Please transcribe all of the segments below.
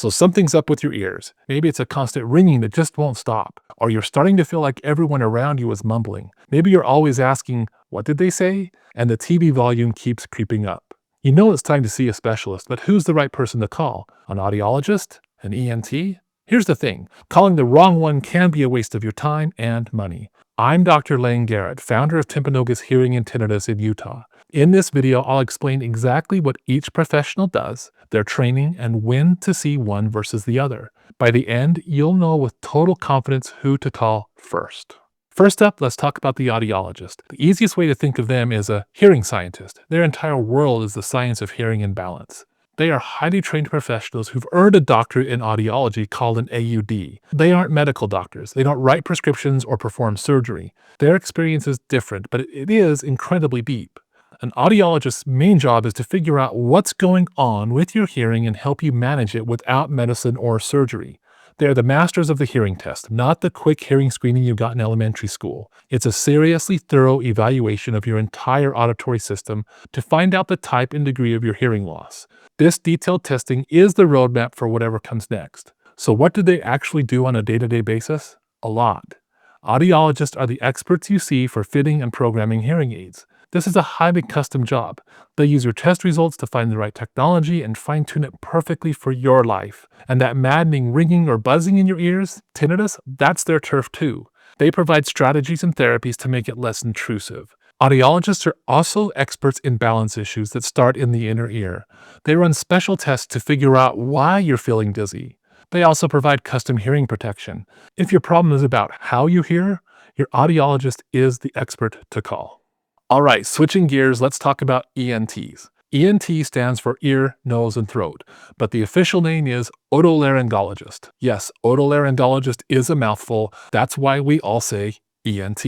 So something's up with your ears. Maybe it's a constant ringing that just won't stop. Or you're starting to feel like everyone around you is mumbling. Maybe you're always asking, what did they say? And the TV volume keeps creeping up. You know it's time to see a specialist, but who's the right person to call? An audiologist? An ENT? Here's the thing. Calling the wrong one can be a waste of your time and money. I'm Dr. Layne Garrett, founder of Timpanogos Hearing and Tinnitus in Utah. In this video, I'll explain exactly what each professional does, their training, and when to see one versus the other. By the end, you'll know with total confidence who to call first. First up, let's talk about the audiologist. The easiest way to think of them is a hearing scientist. Their entire world is the science of hearing and balance. They are highly trained professionals who've earned a doctorate in audiology called an AUD. They aren't medical doctors. They don't write prescriptions or perform surgery. Their experience is different, but it is incredibly deep. An audiologist's main job is to figure out what's going on with your hearing and help you manage it without medicine or surgery. They're the masters of the hearing test, not the quick hearing screening you got in elementary school. It's a seriously thorough evaluation of your entire auditory system to find out the type and degree of your hearing loss. This detailed testing is the roadmap for whatever comes next. So what do they actually do on a day-to-day basis? A lot. Audiologists are the experts you see for fitting and programming hearing aids. This is a highly custom job. They use your test results to find the right technology and fine-tune it perfectly for your life. And that maddening ringing or buzzing in your ears, tinnitus, that's their turf too. They provide strategies and therapies to make it less intrusive. Audiologists are also experts in balance issues that start in the inner ear. They run special tests to figure out why you're feeling dizzy. They also provide custom hearing protection. If your problem is about how you hear, your audiologist is the expert to call. All right, switching gears, let's talk about ENTs. ENT stands for ear, nose, and throat, but the official name is otolaryngologist. Yes, otolaryngologist is a mouthful. That's why we all say ENT.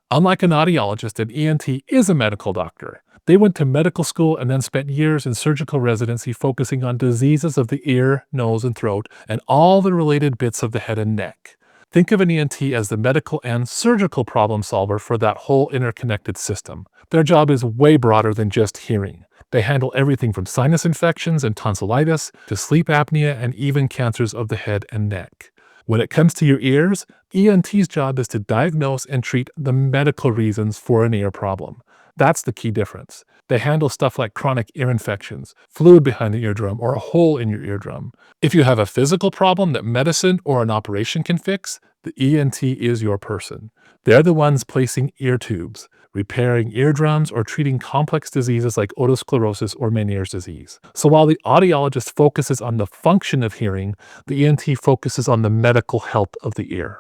Unlike an audiologist, an ENT is a medical doctor. They went to medical school and then spent years in surgical residency focusing on diseases of the ear, nose, and throat, and all the related bits of the head and neck. Think of an ENT as the medical and surgical problem solver for that whole interconnected system. Their job is way broader than just hearing. They handle everything from sinus infections and tonsillitis to sleep apnea and even cancers of the head and neck. When it comes to your ears, ENT's job is to diagnose and treat the medical reasons for an ear problem. That's the key difference. They handle stuff like chronic ear infections, fluid behind the eardrum, or a hole in your eardrum. If you have a physical problem that medicine or an operation can fix, the ENT is your person. They're the ones placing ear tubes, repairing eardrums, or treating complex diseases like otosclerosis or Meniere's disease. So while the audiologist focuses on the function of hearing, the ENT focuses on the medical health of the ear.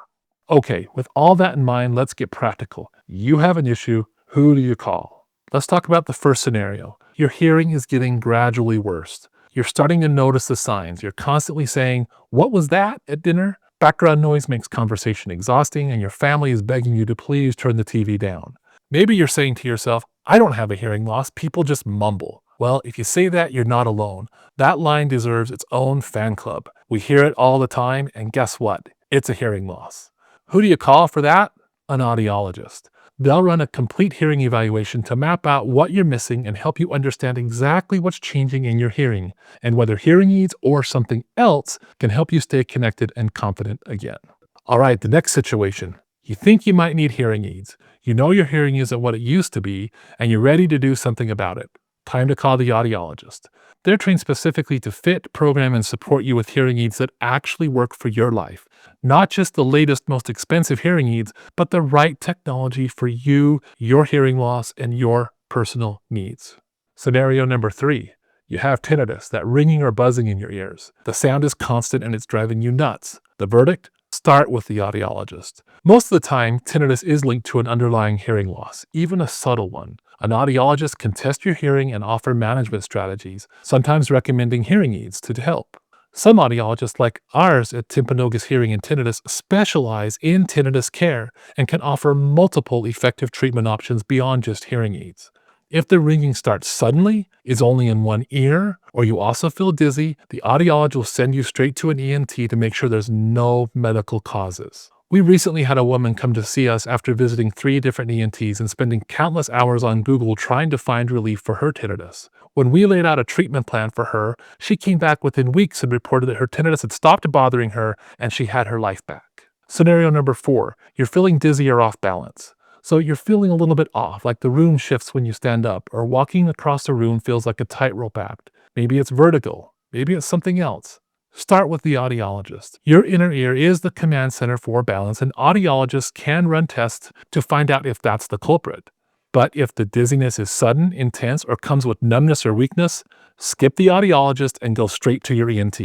Okay, with all that in mind, let's get practical. You have an issue. Who do you call? Let's talk about the first scenario. Your hearing is getting gradually worse. You're starting to notice the signs. You're constantly saying, "What was that?" at dinner. Background noise makes conversation exhausting, and your family is begging you to please turn the TV down. Maybe you're saying to yourself, "I don't have a hearing loss. People just mumble." Well, if you say that, you're not alone. That line deserves its own fan club. We hear it all the time, and guess what? It's a hearing loss. Who do you call for that? An audiologist. They'll run a complete hearing evaluation to map out what you're missing and help you understand exactly what's changing in your hearing, and whether hearing aids or something else can help you stay connected and confident again. All right, the next situation. You think you might need hearing aids. You know your hearing isn't what it used to be, and you're ready to do something about it. Time to call the audiologist. They're trained specifically to fit, program, and support you with hearing aids that actually work for your life. Not just the latest, most expensive hearing aids, but the right technology for you, your hearing loss, and your personal needs. Scenario number 3. You have tinnitus, that ringing or buzzing in your ears. The sound is constant and it's driving you nuts. The verdict? Start with the audiologist. Most of the time, tinnitus is linked to an underlying hearing loss, even a subtle one. An audiologist can test your hearing and offer management strategies, sometimes recommending hearing aids to help. Some audiologists, like ours at Timpanogos Hearing and Tinnitus, specialize in tinnitus care and can offer multiple effective treatment options beyond just hearing aids. If the ringing starts suddenly, is only in one ear, or you also feel dizzy, the audiologist will send you straight to an ENT to make sure there's no medical causes. We recently had a woman come to see us after visiting 3 different ENTs and spending countless hours on Google trying to find relief for her tinnitus. When we laid out a treatment plan for her, she came back within weeks and reported that her tinnitus had stopped bothering her and she had her life back. Scenario number 4, you're feeling dizzy or off balance. So you're feeling a little bit off, like the room shifts when you stand up, or walking across the room feels like a tightrope act. Maybe it's vertigo. Maybe it's something else. Start with the audiologist. Your inner ear is the command center for balance, and audiologists can run tests to find out if that's the culprit. But if the dizziness is sudden, intense, or comes with numbness or weakness, skip the audiologist and go straight to your ENT.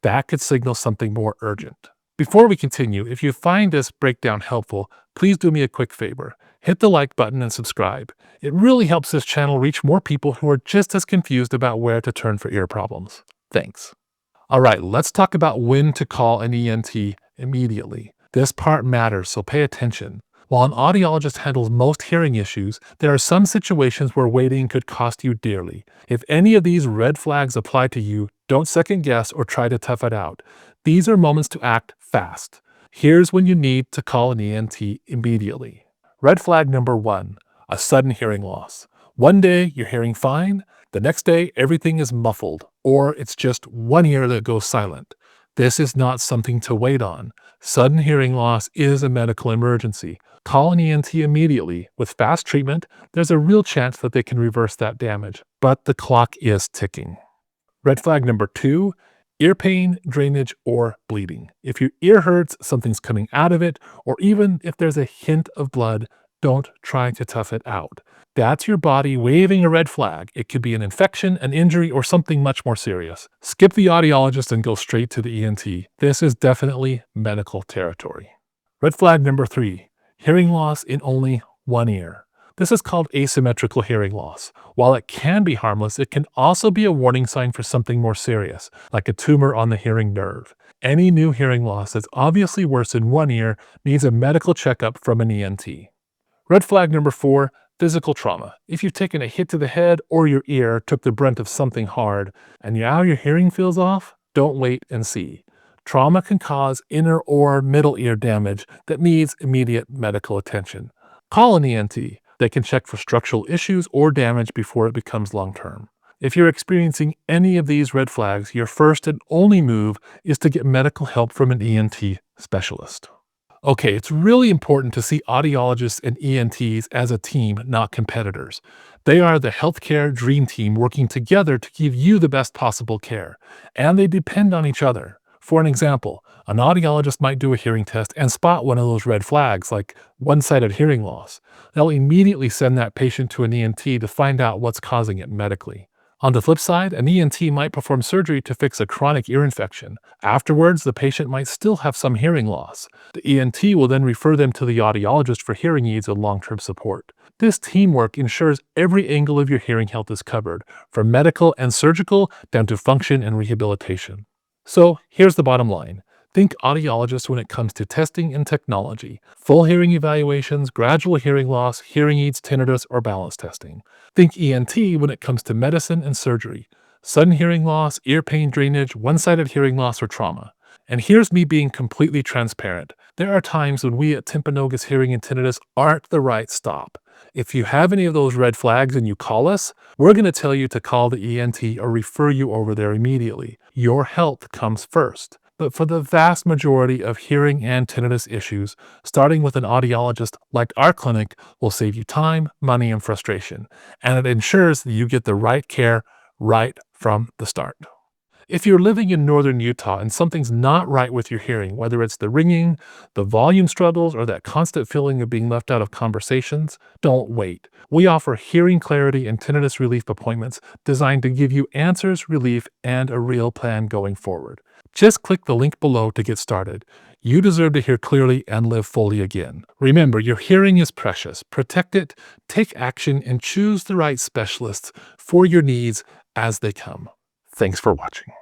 That could signal something more urgent. Before we continue, if you find this breakdown helpful, please do me a quick favor. Hit the like button and subscribe. It really helps this channel reach more people who are just as confused about where to turn for ear problems. Thanks. All right, let's talk about when to call an ENT immediately. This part matters, so pay attention. While an audiologist handles most hearing issues, there are some situations where waiting could cost you dearly. If any of these red flags apply to you, don't second guess or try to tough it out. These are moments to act fast. Here's when you need to call an ENT immediately. Red flag number 1, a sudden hearing loss. One day you're hearing fine, the next day everything is muffled, or it's just one ear that goes silent. This is not something to wait on. Sudden hearing loss is a medical emergency. Call an ENT immediately. With fast treatment, there's a real chance that they can reverse that damage, but the clock is ticking. Red flag number 2, ear pain, drainage, or bleeding. If your ear hurts, something's coming out of it, or even if there's a hint of blood, don't try to tough it out. That's your body waving a red flag. It could be an infection, an injury, or something much more serious. Skip the audiologist and go straight to the ENT. This is definitely medical territory. Red flag number 3, hearing loss in only one ear. This is called asymmetrical hearing loss. While it can be harmless, it can also be a warning sign for something more serious, like a tumor on the hearing nerve. Any new hearing loss that's obviously worse in one ear needs a medical checkup from an ENT. Red flag number 4, physical trauma. If you've taken a hit to the head or your ear took the brunt of something hard and now your hearing feels off, don't wait and see. Trauma can cause inner or middle ear damage that needs immediate medical attention. Call an ENT. They can check for structural issues or damage before it becomes long-term. If you're experiencing any of these red flags, your first and only move is to get medical help from an ENT specialist. Okay, it's really important to see audiologists and ENTs as a team, not competitors. They are the healthcare dream team working together to give you the best possible care, and they depend on each other. For an example, an audiologist might do a hearing test and spot one of those red flags, like one-sided hearing loss. They'll immediately send that patient to an ENT to find out what's causing it medically. On the flip side, an ENT might perform surgery to fix a chronic ear infection. Afterwards, the patient might still have some hearing loss. The ENT will then refer them to the audiologist for hearing aids and long-term support. This teamwork ensures every angle of your hearing health is covered, from medical and surgical down to function and rehabilitation. So here's the bottom line. Think audiologist when it comes to testing and technology, full hearing evaluations, gradual hearing loss, hearing aids, tinnitus, or balance testing. Think ENT when it comes to medicine and surgery, sudden hearing loss, ear pain, drainage, one-sided hearing loss, or trauma. And here's me being completely transparent. There are times when we at Timpanogos Hearing and Tinnitus aren't the right stop. If you have any of those red flags and you call us, we're going to tell you to call the ENT or refer you over there immediately. Your health comes first. But for the vast majority of hearing and tinnitus issues, starting with an audiologist like our clinic will save you time, money, and frustration. And it ensures that you get the right care right from the start. If you're living in northern Utah and something's not right with your hearing, whether it's the ringing, the volume struggles, or that constant feeling of being left out of conversations, don't wait. We offer hearing clarity and tinnitus relief appointments designed to give you answers, relief, and a real plan going forward. Just click the link below to get started. You deserve to hear clearly and live fully again. Remember, your hearing is precious. Protect it, take action, and choose the right specialists for your needs as they come. Thanks for watching.